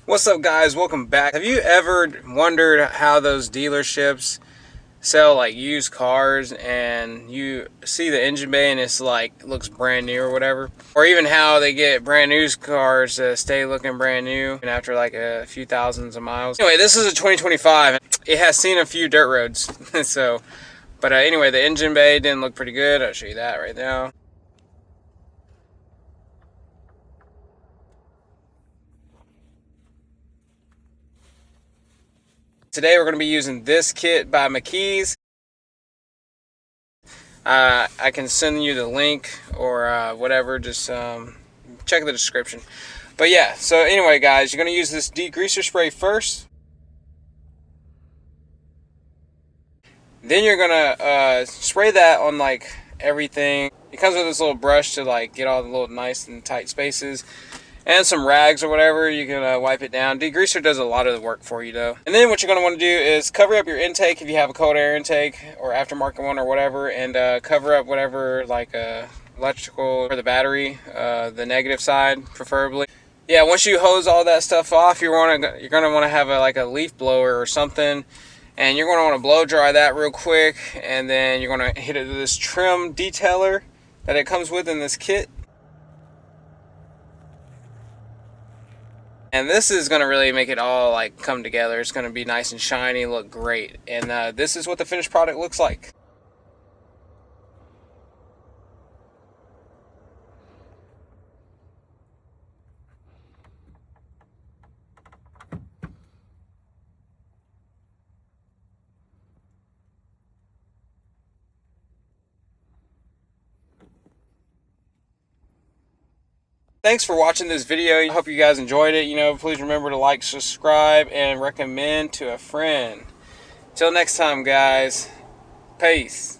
What's up, guys? Welcome back. Have you ever wondered how those dealerships sell like used cars and you see the engine bay and it's like looks brand new or whatever? Or even how they get brand new cars to stay looking brand new and after like a few thousands of miles. Anyway, this is a 2025. It has seen a few dirt roads. But anyway, the engine bay didn't look pretty good. I'll show you that right now. Today we're going to be using this kit by McKees. I can send you the link or whatever, just check the description. But yeah, so anyway, guys, you're going to use this degreaser spray first. Then you're going to spray that on like everything. It comes with this little brush to like get all the little nice and tight spaces. And some rags or whatever, you can wipe it down. Degreaser does a lot of the work for you though. And then what you're going to want to do is cover up your intake if you have a cold air intake or aftermarket one or whatever, and cover up whatever like electrical or the battery, the negative side preferably. Yeah, once you hose all that stuff off, you're going to want to have like a leaf blower or something, and you're going to want to blow dry that real quick, and then you're going to hit it with this trim detailer that it comes with in this kit. And this is going to really make it all like come together. It's going to be nice and shiny, look great. And this is what the finished product looks like. Thanks for watching this video. I hope you guys enjoyed it. Please remember to like, subscribe, and recommend to a friend. Till next time, guys. Peace.